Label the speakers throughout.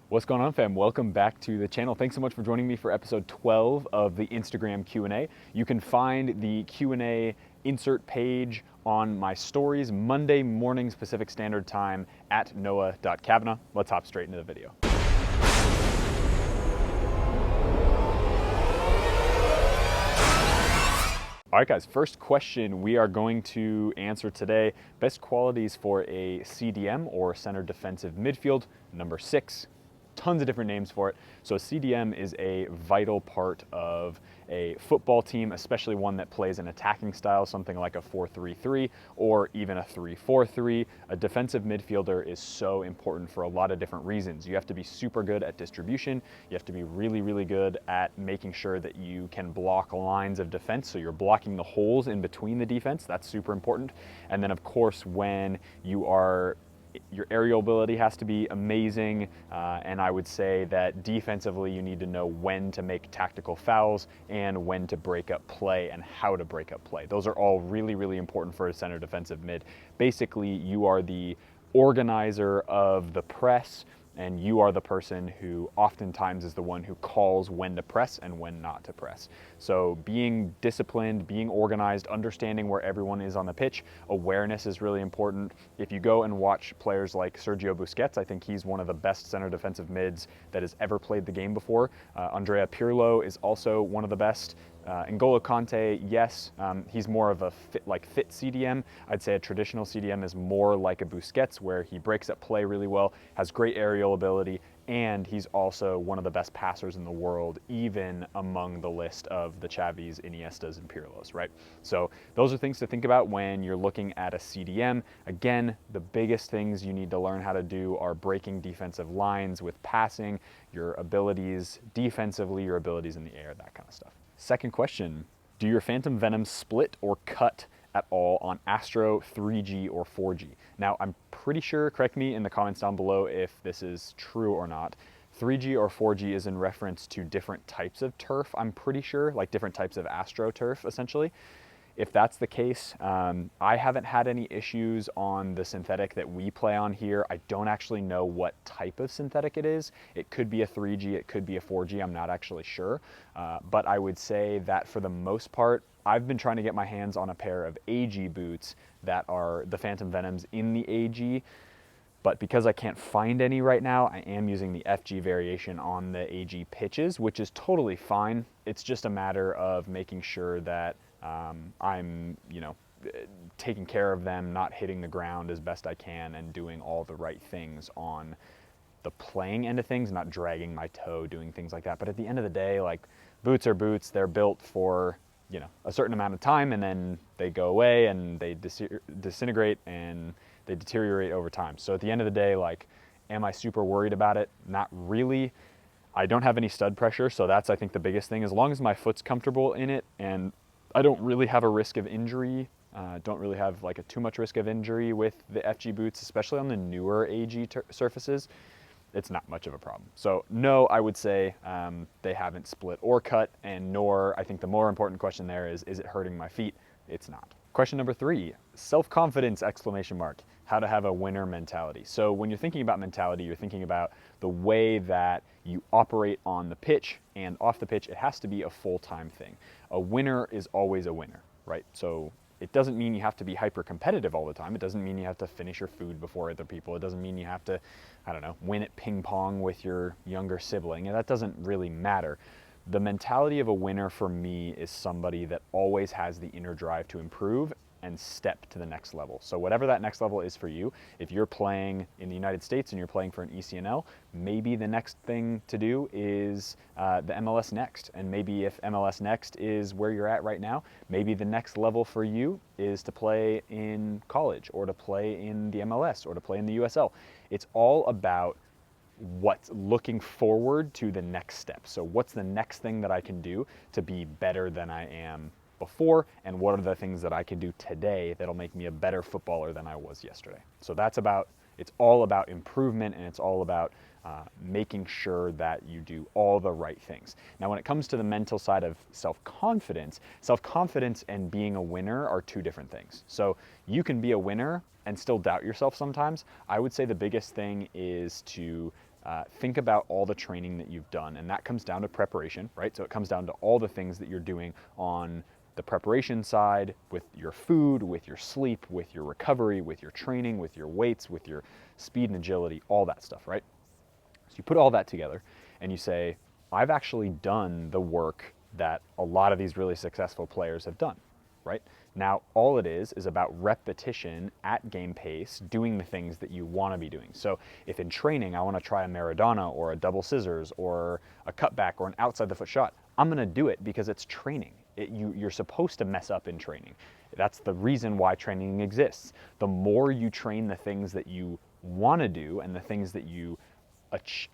Speaker 1: What's going on, fam? Welcome back to the channel. Thanks so much for joining me for episode 12 of the Instagram Q&A. You can find the Q&A insert page on my stories Monday mornings Pacific Standard Time at noah.cavanaugh. Let's hop straight into the video. All right, guys, first question we are going to answer today. Best qualities for a CDM, or center defensive midfield, number 6. Tons of different names for it. So a CDM is a vital part of a football team, especially one that plays an attacking style, something like a 4-3-3 or even a 3-4-3. A defensive midfielder is so important for a lot of different reasons. You have to be super good at distribution. You have to be really, really good at making sure that you can block lines of defense. So you're blocking the holes in between the defense. That's super important. And then, of course, when you are your aerial ability has to be amazing, and I would say that defensively you need to know when to make tactical fouls and when to break up play and how to break up play. Those are all really, really important for a center defensive mid. Basically, you are the organizer of the press, and you are the person who oftentimes is the one who calls when to press and when not to press. So being disciplined, being organized, understanding where everyone is on the pitch, awareness is really important. If you go and watch players like Sergio Busquets, I think he's one of the best center defensive mids that has ever played the game before. Andrea Pirlo is also one of the best. N'Golo Kante, yes, he's more of a fit CDM. I'd say a traditional CDM is more like a Busquets, where he breaks up play really well, has great aerial ability, and he's also one of the best passers in the world, even among the list of the Xavis, Iniestas, and Pirlos, right? So those are things to think about when you're looking at a CDM. Again, the biggest things you need to learn how to do are breaking defensive lines with passing, your abilities defensively, your abilities in the air, that kind of stuff. Second question, do your Phantom Venoms split or cut at all on Astro, 3G, or 4G? Now, I'm pretty sure, correct me in the comments down below if this is true or not, 3G or 4G is in reference to different types of turf, I'm pretty sure, like different types of Astro turf, essentially. If that's the case, I haven't had any issues on the synthetic that we play on here. I don't actually know what type of synthetic it is. It could be a 3G, it could be a 4G, I'm not actually sure. But I would say that for the most part, I've been trying to get my hands on a pair of AG boots that are the Phantom Venoms in the AG. But because I can't find any right now, I am using the FG variation on the AG pitches, which is totally fine. It's just a matter of making sure that I'm, taking care of them, not hitting the ground as best I can, and doing all the right things on the playing end of things, not dragging my toe, doing things like that. But at the end of the day, like, boots are boots. They're built for, a certain amount of time, and then they go away and they disintegrate and they deteriorate over time. So at the end of the day, like, am I super worried about it? Not really. I don't have any stud pressure, so that's, I think, the biggest thing. As long as my foot's comfortable in it and I don't really have a risk of injury, don't really have like too much risk of injury with the FG boots, especially on the newer AG surfaces, it's not much of a problem. So no, I would say they haven't split or cut, and nor, I think the more important question there is it hurting my feet? It's not. Question number 3, self-confidence, exclamation mark, how to have a winner mentality. So when you're thinking about mentality, you're thinking about the way that you operate on the pitch and off the pitch. It has to be a full-time thing. A winner is always a winner, right? So it doesn't mean you have to be hyper competitive all the time. It doesn't mean you have to finish your food before other people. It doesn't mean you have to, win at ping pong with your younger sibling. And that doesn't really matter. The mentality of a winner for me is somebody that always has the inner drive to improve and step to the next level. So whatever that next level is for you, if you're playing in the United States and you're playing for an ECNL, maybe the next thing to do is the MLS Next. And maybe if MLS Next is where you're at right now, maybe the next level for you is to play in college, or to play in the MLS, or to play in the USL. It's all about what's looking forward to the next step. So what's the next thing that I can do to be better than I am before, and what are the things that I can do today that'll make me a better footballer than I was yesterday? So it's all about improvement, and it's all about making sure that you do all the right things. Now, when it comes to the mental side of self-confidence and being a winner are two different things. So you can be a winner and still doubt yourself sometimes. I would say the biggest thing is to think about all the training that you've done, and that comes down to preparation, right? So it comes down to all the things that you're doing on the preparation side, with your food, with your sleep, with your recovery, with your training, with your weights, with your speed and agility, all that stuff, right? So you put all that together and you say, I've actually done the work that a lot of these really successful players have done, right? Now, all it is about repetition at game pace, doing the things that you want to be doing. So if in training I want to try a Maradona or a double scissors or a cutback or an outside the foot shot, I'm going to do it because it's training. You're supposed to mess up in training. That's the reason why training exists. The more you train the things that you want to do and the things that you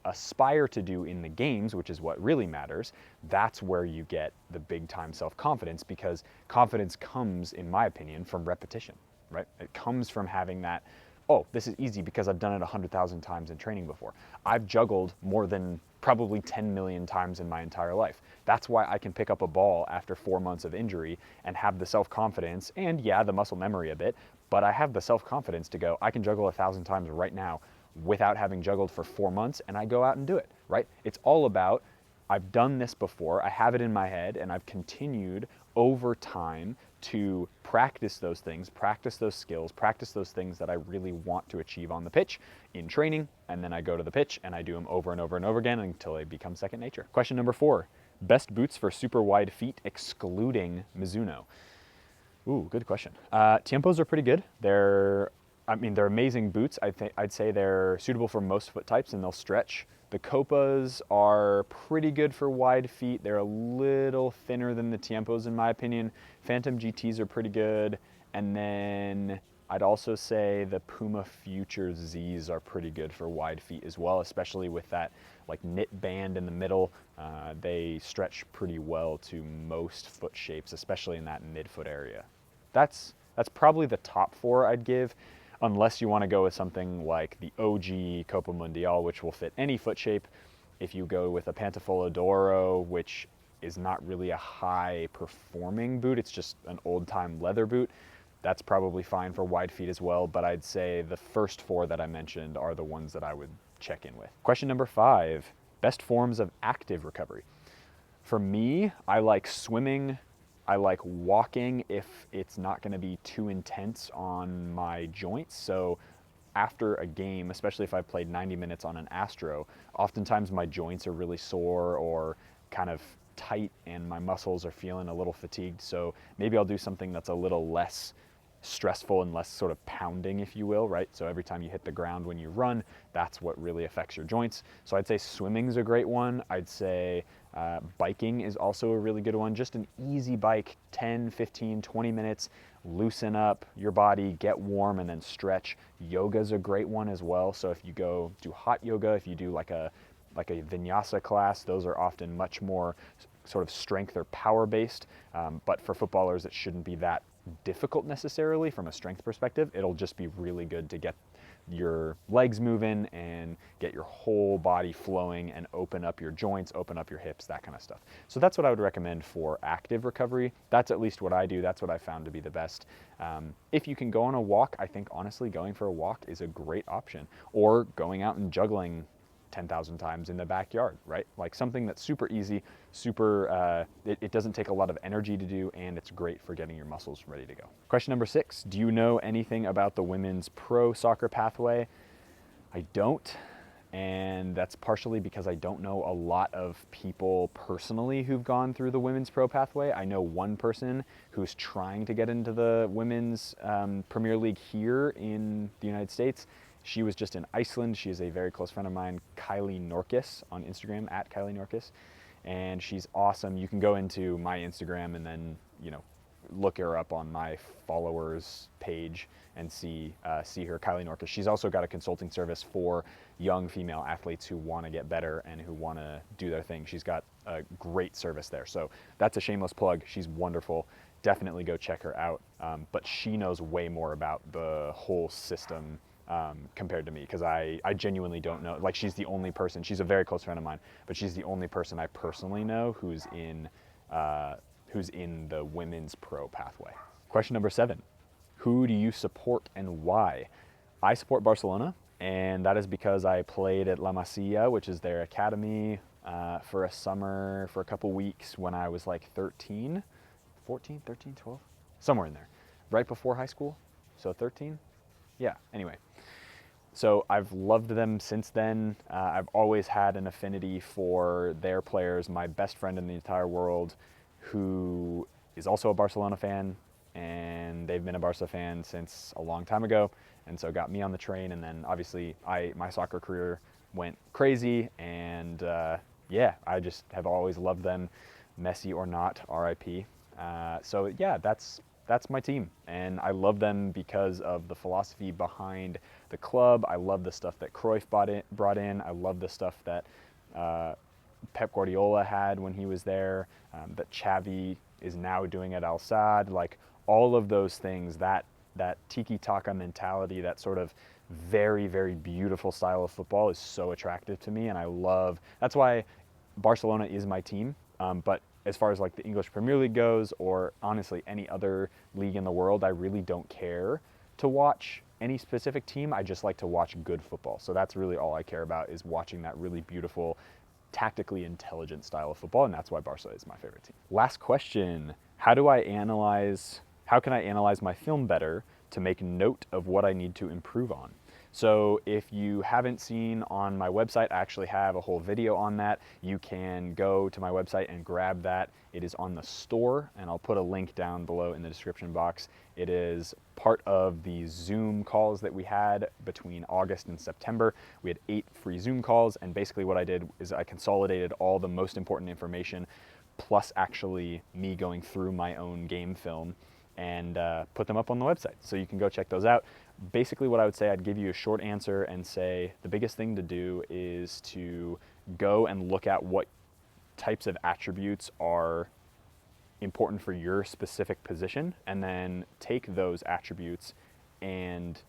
Speaker 1: aspire to do in the games, which is what really matters, that's where you get the big time self-confidence, because confidence comes, in my opinion, from repetition, right? It comes from having that, oh, this is easy because I've done it 100,000 times in training before. I've juggled more than probably 10 million times in my entire life. That's why I can pick up a ball after 4 months of injury and have the self-confidence and, yeah, the muscle memory a bit, but I have the self-confidence to go, I can juggle 1,000 times right now without having juggled for 4 months, and I go out and do it, right? It's all about, I've done this before, I have it in my head, and I've continued over time to practice those things, practice those skills, practice those things that I really want to achieve on the pitch in training, and then I go to the pitch and I do them over and over and over again until they become second nature. Question number 4, best boots for super wide feet excluding Mizuno. Ooh, good question. Tiempos are pretty good. They're amazing boots. I'd say they're suitable for most foot types and they'll stretch. The Copas are pretty good for wide feet. They're a little thinner than the Tiempos in my opinion. Phantom GTs are pretty good. And then I'd also say the Puma Future Zs are pretty good for wide feet as well, especially with that like knit band in the middle. They stretch pretty well to most foot shapes, especially in that midfoot area. That's probably the top 4 I'd give, unless you want to go with something like the OG Copa Mundial, which will fit any foot shape. If you go with a Pantofolo d'Oro, which is not really a high performing boot, it's just an old time leather boot, that's probably fine for wide feet as well, but I'd say the first 4 that I mentioned are the ones that I would check in with. Question number 5, best forms of active recovery. For me, I like swimming, I like walking if it's not going to be too intense on my joints. So after a game, especially if I played 90 minutes on an Astro, oftentimes my joints are really sore or kind of tight and my muscles are feeling a little fatigued. So maybe I'll do something that's a little less stressful and less sort of pounding, if you will, right? So every time you hit the ground when you run, that's what really affects your joints. So I'd say swimming's a great one. I'd say biking is also a really good one. Just an easy bike, 10, 15, 20 minutes, loosen up your body, get warm, and then stretch. Yoga's a great one as well. So if you go do hot yoga, if you do like a vinyasa class, those are often much more sort of strength or power based. But for footballers, it shouldn't be that difficult necessarily from a strength perspective. It'll just be really good to get your legs moving and get your whole body flowing and open up your joints, open up your hips, that kind of stuff. So that's what I would recommend for active recovery. That's at least what I do. That's what I found to be the best. If you can go on a walk, I think honestly going for a walk is a great option, or going out and juggling 10,000 times in the backyard, right? Like something that's super easy, it doesn't take a lot of energy to do, and it's great for getting your muscles ready to go. Question number 6, do you know anything about the women's pro soccer pathway? I don't, and that's partially because I don't know a lot of people personally who've gone through the women's pro pathway. I know one person who's trying to get into the women's Premier League here in the United States. She was just in Iceland. She is a very close friend of mine, Kylie Norkis, on Instagram, at Kylie Norkis. And she's awesome. You can go into my Instagram and then, look her up on my followers page and see her, Kylie Norkis. She's also got a consulting service for young female athletes who want to get better and who want to do their thing. She's got a great service there. So that's a shameless plug. She's wonderful. Definitely go check her out. But she knows way more about the whole system compared to me, because I genuinely don't know. Like, she's the only person, she's a very close friend of mine, but she's the only person I personally know who's in the women's pro pathway. Question number 7, who do you support and why? I support Barcelona. And that is because I played at La Masia, which is their academy, for a summer, for a couple weeks when I was like 13, 14, 13, 12, somewhere in there, right before high school. So 13, yeah, anyway. So I've loved them since then. I've always had an affinity for their players. My best friend in the entire world, who is also a Barcelona fan, and they've been a Barca fan since a long time ago, and so got me on the train. And then obviously my soccer career went crazy, and yeah, I just have always loved them, Messi or not, RIP. So yeah, that's my team, and I love them because of the philosophy behind the club. I love the stuff that Cruyff brought in. I love the stuff that Pep Guardiola had when he was there, that Xavi is now doing at Al Sadd. Like all of those things, that tiki-taka mentality, that sort of very, very beautiful style of football is so attractive to me, and that's why Barcelona is my team. But as far as like the English Premier League goes, or honestly any other league in the world, I really don't care to watch any specific team. I just like to watch good football. So that's really all I care about, is watching that really beautiful, tactically intelligent style of football, and that's why Barca is my favorite team. Last question, how can I analyze my film better to make note of what I need to improve on? So if you haven't seen on my website, I actually have a whole video on that. You can go to my website and grab that. It is on the store, and I'll put a link down below in the description box. It is part of the Zoom calls that we had between August and September. We had 8 free Zoom calls, and basically what I did is I consolidated all the most important information, plus actually me going through my own game film, and put them up on the website. So you can go check those out. Basically what I would say, I'd give you a short answer and say the biggest thing to do is to go and look at what types of attributes are important for your specific position, and then take those attributes and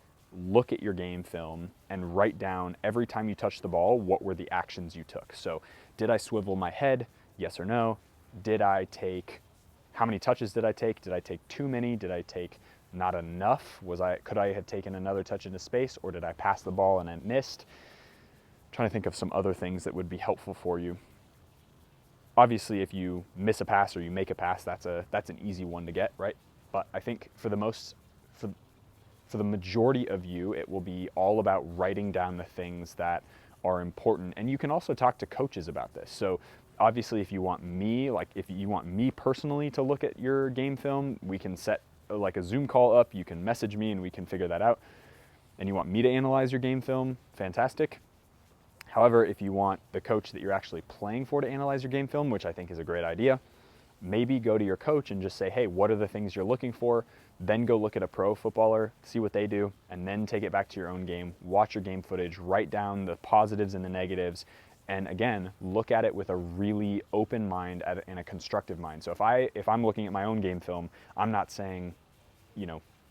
Speaker 1: look at your game film and write down every time you touch the ball, what were the actions you took. So did I swivel my head? Yes or no? How many touches did I take? Did I take too many? Did I take not enough? Could I have taken another touch into space, or did I pass the ball and I missed? I'm trying to think of some other things that would be helpful for you. Obviously, if you miss a pass or you make a pass, that's an easy one to get, right? But I think for the majority of you, it will be all about writing down the things that are important. And you can also talk to coaches about this. So obviously, if you want me personally to look at your game film, we can set like a Zoom call up. You can message me and we can figure that out. And you want me to analyze your game film, fantastic. However, if you want the coach that you're actually playing for to analyze your game film, which I think is a great idea, maybe go to your coach and just say, hey, what are the things you're looking for? Then go look at a pro footballer, see what they do, and then take it back to your own game, watch your game footage, write down the positives and the negatives, and again, look at it with a really open mind and a constructive mind. So if I'm looking at my own game film, I'm not saying,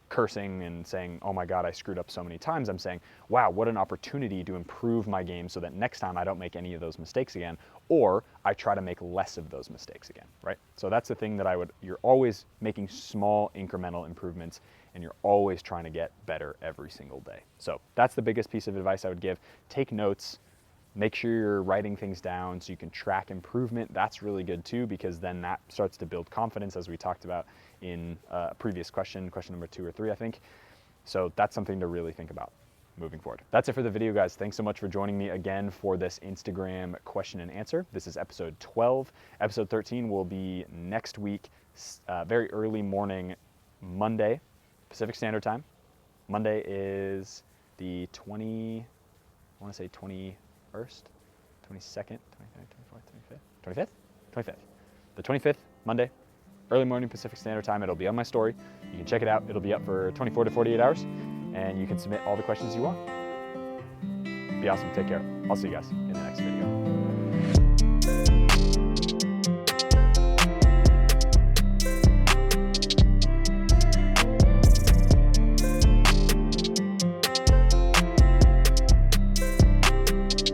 Speaker 1: cursing and saying, oh my God, I screwed up so many times. I'm saying, wow, what an opportunity to improve my game so that next time I don't make any of those mistakes again, or I try to make less of those mistakes again, right? So that's the thing that you're always making small incremental improvements, and you're always trying to get better every single day. So that's the biggest piece of advice I would give. Take notes. Make sure you're writing things down so you can track improvement. That's really good too, because then that starts to build confidence, as we talked about in a previous question number 2 or 3, I think. So that's something to really think about moving forward. That's it for the video, guys. Thanks so much for joining me again for this Instagram question and answer. This is episode 12. Episode 13 will be next week, very early morning, Monday, Pacific Standard Time. Monday is the 21st, 22nd, 23rd, 24th, 25th? 25th. The 25th, Monday, early morning Pacific Standard Time. It'll be on my story. You can check it out. It'll be up for 24 to 48 hours, and you can submit all the questions you want. Be awesome. Take care. I'll see you guys in the next video.